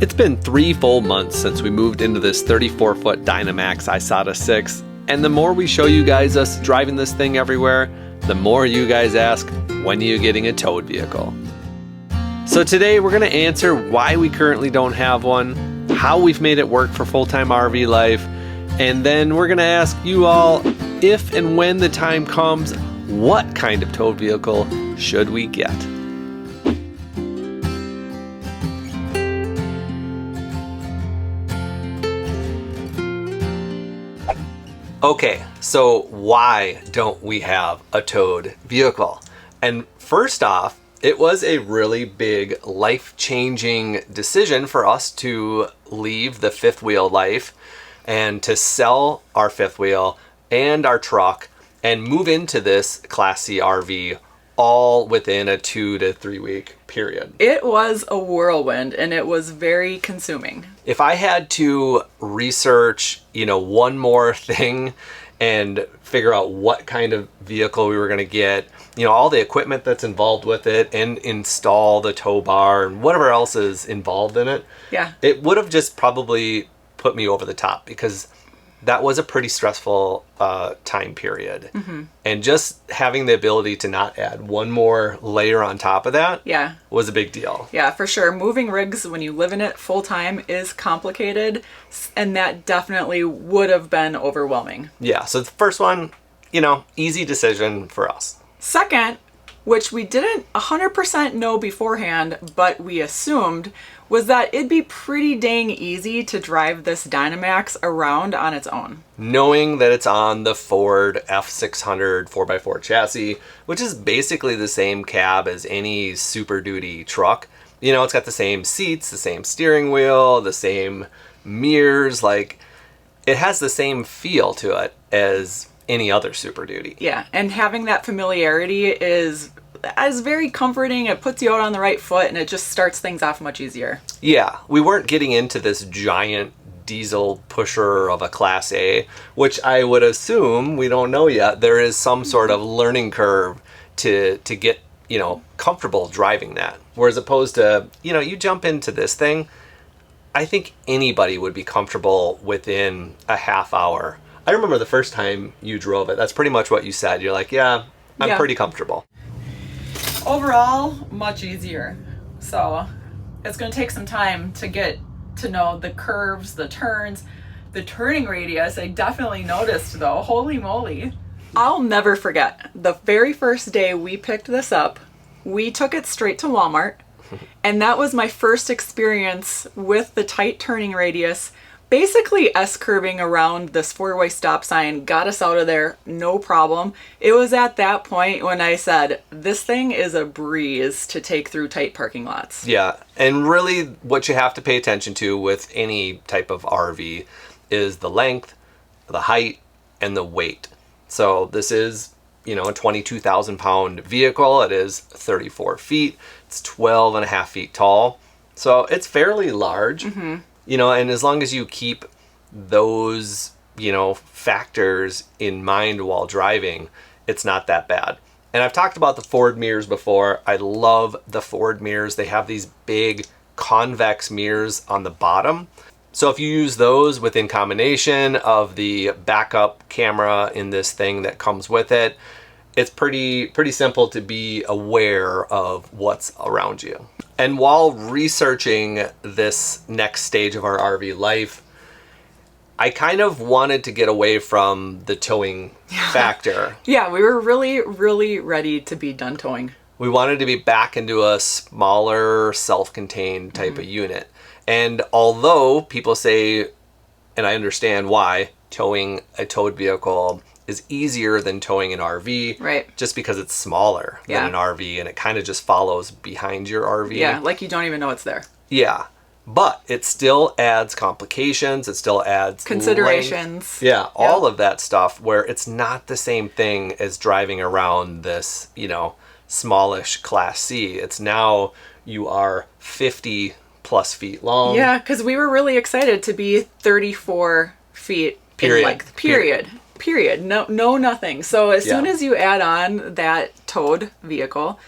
It's been 3 full months since we moved into this 34-foot Dynamax Isata 6, and the more we show you guys us driving this thing everywhere, the more you guys ask, when are you getting a towed vehicle? So today we're going to answer why we currently don't have one, how we've made it work for full-time RV life, and then we're going to ask you all, if and when the time comes, what kind of towed vehicle should we get? Okay, so why don't we have a towed vehicle? And first off, it was a really big life-changing decision for us to leave the fifth wheel life and to sell our fifth wheel and our truck and move into this Class C RV all within a 2 to 3 week period. It was a whirlwind and it was very consuming. If I had to research, one more thing and figure out what kind of vehicle we were going to get, all the equipment that's involved with it and install the tow bar and whatever else is involved in it, it would have just probably put me over the top because that was a pretty stressful time period. Mm-hmm. And just having the ability to not add one more layer on top of that was a big deal. Yeah, for sure. Moving rigs when you live in it full time is complicated, and that definitely would have been overwhelming. Yeah, so the first one, easy decision for us. Second, which we didn't 100% know beforehand, but we assumed, was that it'd be pretty dang easy to drive this Dynamax around on its own. Knowing that it's on the Ford F600 4x4 chassis, which is basically the same cab as any Super Duty truck. It's got the same seats, the same steering wheel, the same mirrors, it has the same feel to it as any other Super Duty. Yeah, and having that familiarity is very comforting. It puts you out on the right foot and it just starts things off much easier. Yeah, we weren't getting into this giant diesel pusher of a Class A, which I would assume, we don't know yet, there is some sort of learning curve to get, comfortable driving that. Whereas opposed to, you jump into this thing, I think anybody would be comfortable within a half hour. I remember the first time you drove it, that's pretty much what you said. You're like, I'm pretty comfortable. Overall, much easier. So it's going to take some time to get to know the curves, the turns, the turning radius. I definitely noticed though, holy moly. I'll never forget the very first day we picked this up, we took it straight to Walmart, and that was my first experience with the tight turning radius. Basically S-curving around this 4-way stop sign got us out of there, no problem. It was at that point when I said, this thing is a breeze to take through tight parking lots. Yeah, and really what you have to pay attention to with any type of RV is the length, the height, and the weight. So this is, a 22,000 pound vehicle. It is 34 feet. It's 12 and a half feet tall. So it's fairly large. Mm-hmm. And as long as you keep those, factors in mind while driving, it's not that bad. And I've talked about the Ford mirrors before. I love the Ford mirrors. They have these big convex mirrors on the bottom. So if you use those within combination of the backup camera in this thing that comes with it, it's pretty simple to be aware of what's around you. And while researching this next stage of our RV life, I kind of wanted to get away from the towing factor. Yeah, we were really, really ready to be done towing. We wanted to be back into a smaller, self-contained type of unit. And although people say, and I understand why, towing a towed vehicle is easier than towing an RV, right? Just because it's smaller than an RV and it kind of just follows behind your RV. Yeah, like you don't even know it's there. Yeah, but it still adds complications. It still adds considerations. Length. Yeah, all of that stuff where it's not the same thing as driving around this, smallish Class C. It's now you are 50 plus feet long. Yeah, because we were really excited to be 34 feet in length. Period. No, nothing. So as soon as you add on that towed vehicle,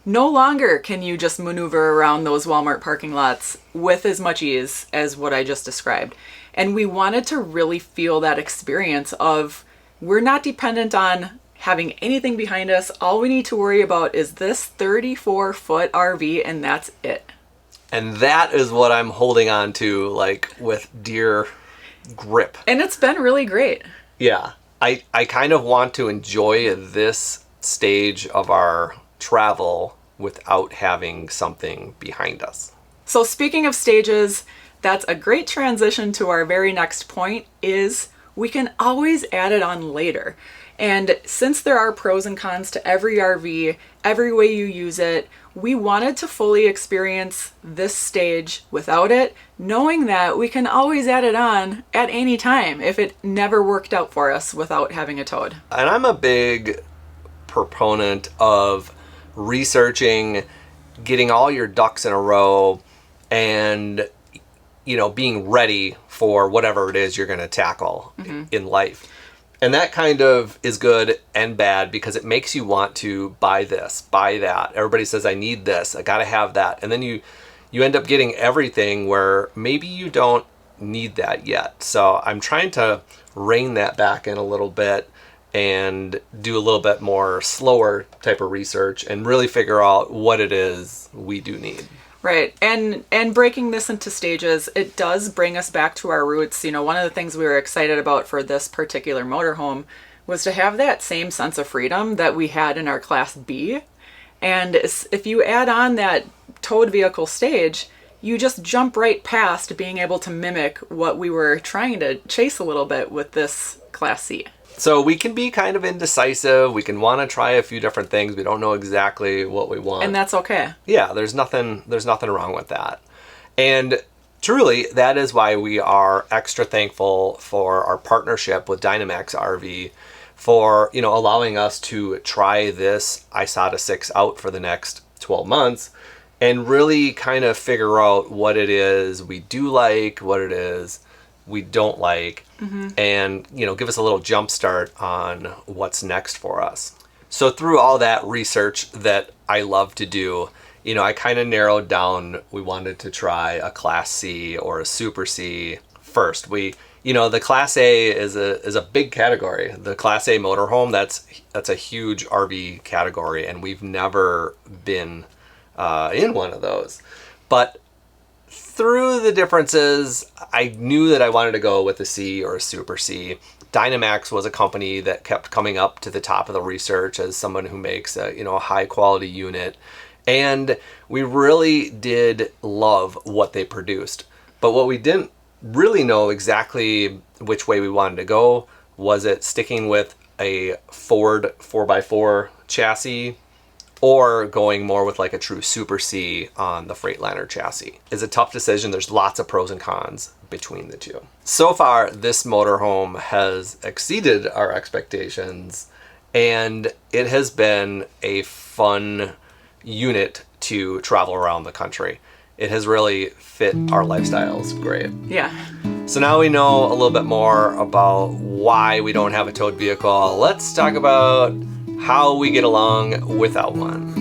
No longer can you just maneuver around those Walmart parking lots with as much ease as what I just described. And we wanted to really feel that experience of we're not dependent on having anything behind us. All we need to worry about is this 34-foot RV, and that's it. And that is what I'm holding on to, like, with dear grip. And it's been really great. Yeah. I kind of want to enjoy this stage of our travel without having something behind us. So speaking of stages, that's a great transition to our very next point is we can always add it on later. And since there are pros and cons to every RV, every way you use it, we wanted to fully experience this stage without it, knowing that we can always add it on at any time if it never worked out for us without having a Towed. And I'm a big proponent of researching, getting all your ducks in a row, and being ready for whatever it is you're going to tackle in life. And that kind of is good and bad because it makes you want to buy this, buy that. Everybody says, I need this, I got to have that. And then you end up getting everything where maybe you don't need that yet. So I'm trying to rein that back in a little bit and do a little bit more slower type of research and really figure out what it is we do need. Right. And breaking this into stages, it does bring us back to our roots. One of the things we were excited about for this particular motorhome was to have that same sense of freedom that we had in our Class B. And if you add on that towed vehicle stage, you just jump right past being able to mimic what we were trying to chase a little bit with this Class C. So we can be kind of indecisive. We can want to try a few different things. We don't know exactly what we want. And that's okay. Yeah, there's nothing wrong with that. And truly, that is why we are extra thankful for our partnership with Dynamax RV for, allowing us to try this ISATA 6 out for the next 12 months and really kind of figure out what it is we do like, what it is we don't like, and give us a little jump start on what's next for us. So through all that research that I love to do, I kind of narrowed down, we wanted to try a Class C or a Super C first. The Class A is a big category. The Class A motorhome, that's a huge RV category, and we've never been in one of those. But through the differences, I knew that I wanted to go with a C or a Super C. Dynamax was a company that kept coming up to the top of the research as someone who makes a high quality unit. And we really did love what they produced. But what we didn't really know exactly which way we wanted to go, was it sticking with a Ford 4x4 chassis or going more with like a true Super C on the Freightliner chassis. It's a tough decision. There's lots of pros and cons between the two. So far, this motorhome has exceeded our expectations, and it has been a fun unit to travel around the country. It has really fit our lifestyles great. Yeah. So now we know a little bit more about why we don't have a towed vehicle. Let's talk about how we get along without one.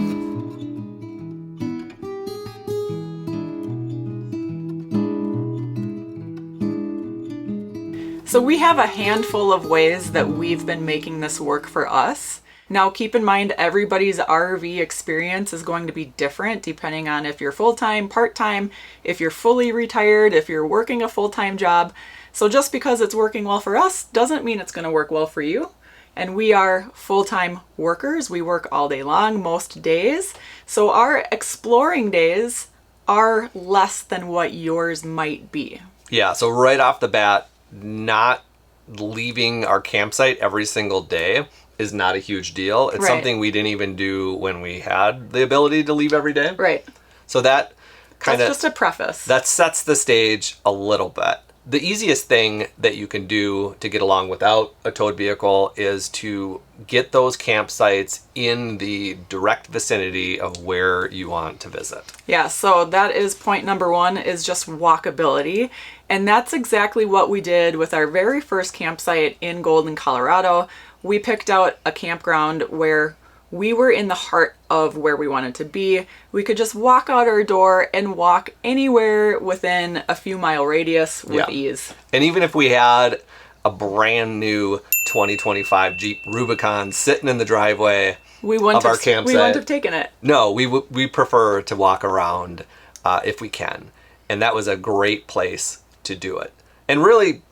So we have a handful of ways that we've been making this work for us. Now keep in mind everybody's RV experience is going to be different depending on if you're full-time, part-time, if you're fully retired, if you're working a full-time job. So just because it's working well for us doesn't mean it's going to work well for you. And we are full-time workers. We work all day long, most days. So our exploring days are less than what yours might be. Yeah, so right off the bat, not leaving our campsite every single day is not a huge deal. It's something we didn't even do when we had the ability to leave every day. Right. So that kind of... That's just a preface. That sets the stage a little bit. The easiest thing that you can do to get along without a towed vehicle is to get those campsites in the direct vicinity of where you want to visit. Yeah, so that is point number one, is just walkability. And that's exactly what we did with our very first campsite in Golden, Colorado. We picked out a campground where we were in the heart of where we wanted to be. We could just walk out our door and walk anywhere within a few mile radius with ease. And even if we had a brand new 2025 Jeep Rubicon sitting in the driveway of our campsite, we wouldn't have taken it. No, we prefer to walk around if we can. And that was a great place to do it. And really,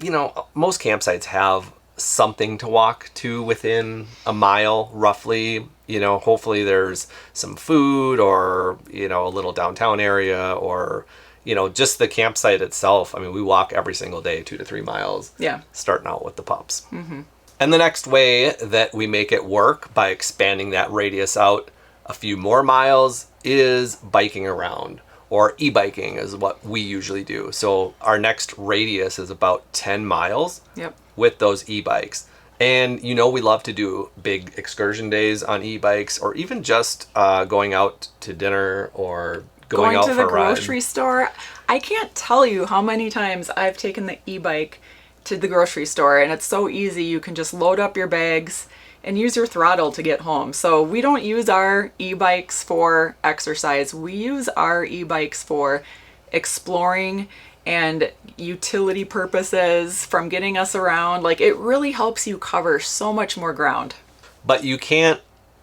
most campsites have something to walk to within a mile, roughly. Hopefully there's some food or, a little downtown area or, just the campsite itself. I mean, we walk every single day 2 to 3 miles. Yeah. Starting out with the pups. And the next way that we make it work by expanding that radius out a few more miles is biking around, or e-biking is what we usually do. So our next radius is about 10 miles with those e-bikes. And we love to do big excursion days on e-bikes, or even just going out to dinner or going out to for the a ride. grocery store. I can't tell you how many times I've taken the e-bike to the grocery store, and it's so easy. You can just load up your bags and use your throttle to get home. So we don't use our e-bikes for exercise. We use our e-bikes for exploring and utility purposes, from getting us around. Like, it really helps you cover so much more ground. But you can't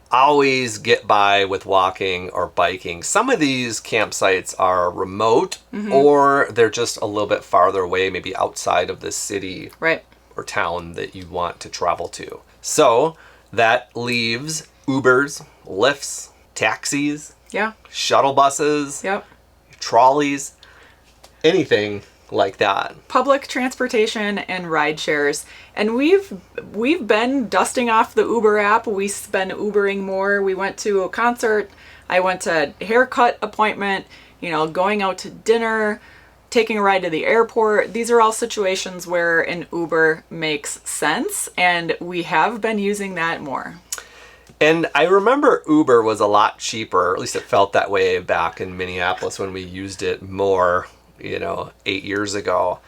always get by with walking or biking. Some of these campsites are remote, or they're just a little bit farther away, maybe outside of the city or town that you want to travel to. So that leaves Ubers, Lyfts, taxis, shuttle buses, trolleys, anything like that. Public transportation and ride shares. And we've been dusting off the Uber app. We've been Ubering more. We went to a concert. I went to a haircut appointment, going out to dinner, taking a ride to the airport. These are all situations where an Uber makes sense, and we have been using that more. And I remember Uber was a lot cheaper, at least it felt that way back in Minneapolis when we used it more, 8 years ago.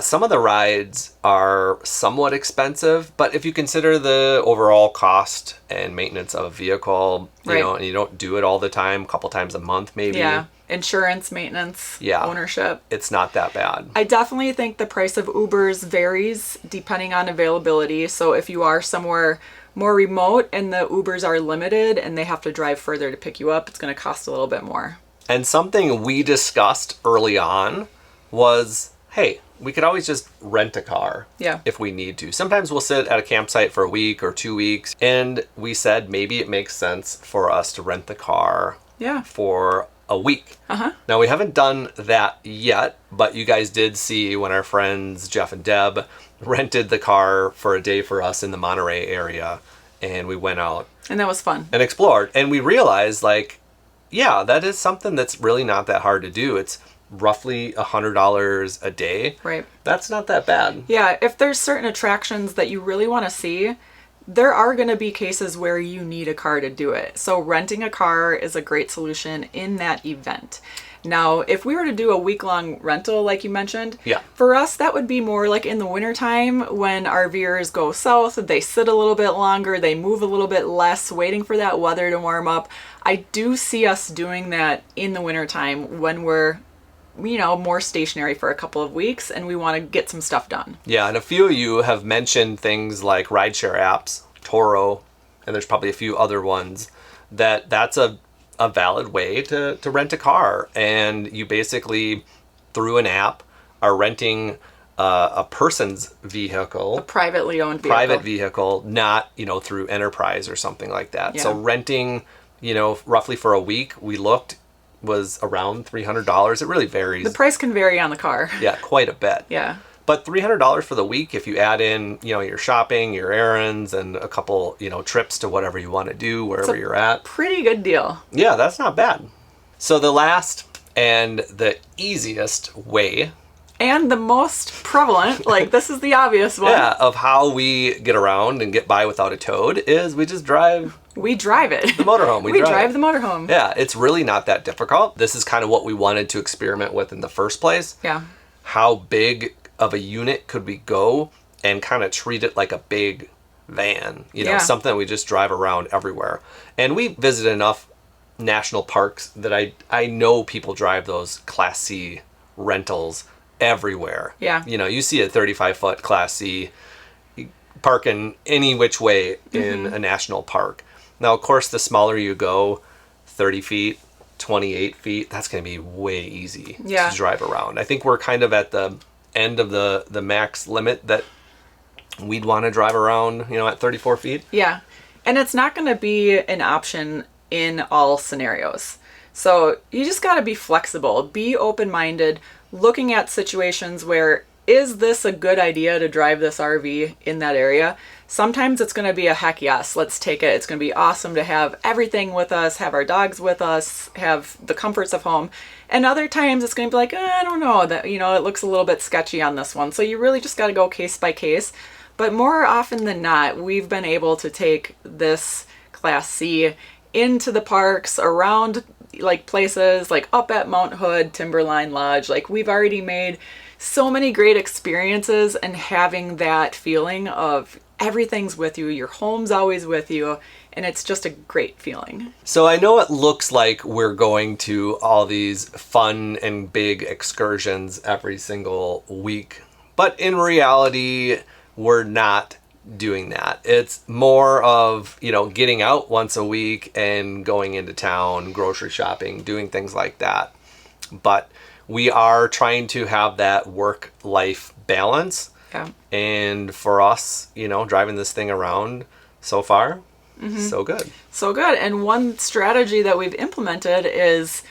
Some of the rides are somewhat expensive, but if you consider the overall cost and maintenance of a vehicle, and you don't do it all the time, a couple times a month maybe. Yeah, insurance, maintenance, ownership. It's not that bad. I definitely think the price of Ubers varies depending on availability. So if you are somewhere more remote and the Ubers are limited and they have to drive further to pick you up, it's going to cost a little bit more. And something we discussed early on was, hey, we could always just rent a car if we need to. Sometimes we'll sit at a campsite for a week or 2 weeks, and we said maybe it makes sense for us to rent the car for a week. Now, we haven't done that yet, but you guys did see when our friends Jeff and Deb rented the car for a day for us in the Monterey area, and we went out. And that was fun. And explored. And we realized, that is something that's really not that hard to do. It's roughly $100 a day. Right. That's not that bad. Yeah, if there's certain attractions that you really want to see, there are going to be cases where you need a car to do it. So renting a car is a great solution in that event. Now, if we were to do a week-long rental, like you mentioned, for us, that would be more like in the wintertime when RVers go south, they sit a little bit longer, they move a little bit less, waiting for that weather to warm up. I do see us doing that in the wintertime when we're, more stationary for a couple of weeks and we want to get some stuff done. Yeah, and a few of you have mentioned things like rideshare apps, Toro, and there's probably a few other ones that's a valid way to rent a car. And you basically, through an app, are renting a person's vehicle. A privately owned vehicle. Private vehicle, not, through Enterprise or something like that. Yeah. So renting, roughly for a week, we looked, was around $300. It really varies. The price can vary on the car. Yeah, quite a bit. Yeah. But $300 for the week, if you add in, your shopping, your errands, and a couple, trips to whatever you want to do, wherever you're at. Pretty good deal. Yeah, that's not bad. So the last and the easiest way. And the most prevalent, this is the obvious one. Yeah, of how we get around and get by without a toad is we just drive. We drive it. The motorhome. We drive the motorhome. Yeah, it's really not that difficult. This is kind of what we wanted to experiment with in the first place. Yeah. How big of a unit could we go and kind of treat it like a big van, Yeah. something that we just drive around everywhere. And we visit enough national parks that I know people drive those Class C rentals everywhere. Yeah. You see a 35-foot Class C parking any which way in a national park. Now, of course, the smaller you go, 30 feet, 28 feet, that's going to be way easy to drive around. I think we're kind of at the end of the max limit that we'd want to drive around, at 34 feet. Yeah. And it's not going to be an option in all scenarios. So you just got to be flexible, be open-minded, looking at situations where, is this a good idea to drive this RV in that area? Sometimes it's going to be a heck yes, let's take it. It's going to be awesome to have everything with us, have our dogs with us, have the comforts of home. And other times it's going to be like, I don't know, that, it looks a little bit sketchy on this one. So you really just got to go case by case. But more often than not, we've been able to take this Class C into the parks, around like places like up at Mount Hood, Timberline Lodge. Like, we've already made so many great experiences, and having that feeling of everything's with you, your home's always with you, and it's just a great feeling. So I know it looks like we're going to all these fun and big excursions every single week, but in reality, we're not doing that. It's more of, getting out once a week and going into town, grocery shopping, doing things like that. But we are trying to have that work-life balance. Yeah. And for us, driving this thing around so far, so good. So good. And one strategy that we've implemented is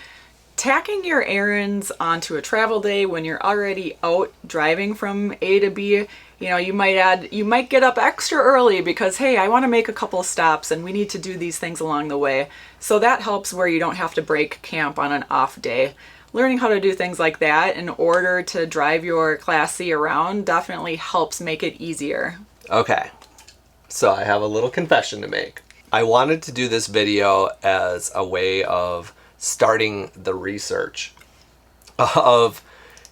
tacking your errands onto a travel day when you're already out driving from A to B. You might get up extra early because, hey, I want to make a couple of stops and we need to do these things along the way. So that helps where you don't have to break camp on an off day. Learning how to do things like that in order to drive your Class C around definitely helps make it easier. Okay, so I have a little confession to make. I wanted to do this video as a way of starting the research of,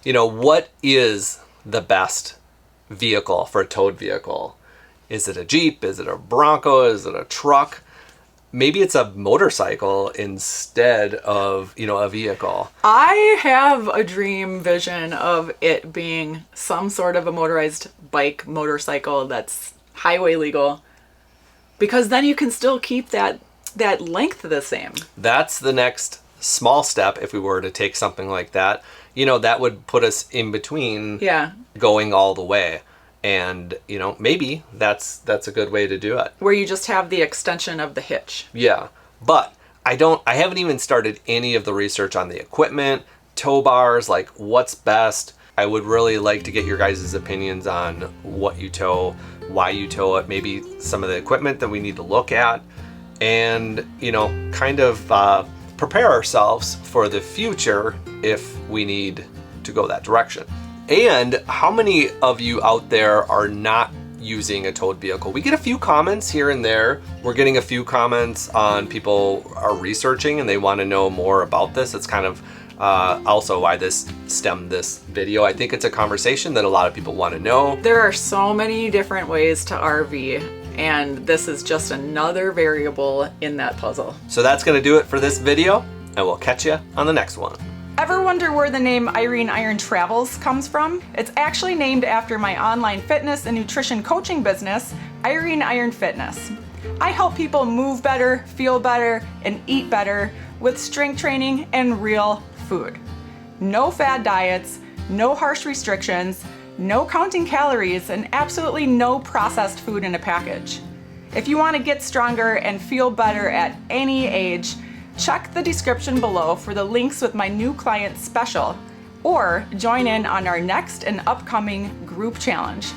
what is the best vehicle for a towed vehicle? Is it a Jeep? Is it a Bronco? Is it a truck? Maybe it's a motorcycle instead of, a vehicle. I have a dream vision of it being some sort of a motorized bike, motorcycle that's highway legal, because then you can still keep that length the same. That's the next small step if we were to take something like that. That would put us in between going all the way. And, maybe that's a good way to do it. Where you just have the extension of the hitch. Yeah. But I haven't even started any of the research on the equipment, tow bars, like what's best. I would really like to get your guys' opinions on what you tow, why you tow it, maybe some of the equipment that we need to look at, and, kind of prepare ourselves for the future if we need to go that direction. And how many of you out there are not using a towed vehicle? We get a few comments here and there. We're getting a few comments on people are researching and they want to know more about this. It's kind of also why this stemmed this video. I think it's a conversation that a lot of people want to know. There are so many different ways to RV, and this is just another variable in that puzzle. So that's going to do it for this video, and we'll catch you on the next one. Ever wonder where the name Irene Iron Travels comes from? It's actually named after my online fitness and nutrition coaching business, Irene Iron Fitness. I help people move better, feel better, and eat better with strength training and real food. No fad diets, no harsh restrictions, no counting calories, and absolutely no processed food in a package. If you want to get stronger and feel better at any age, check the description below for the links with my new client special, or join in on our next and upcoming group challenge.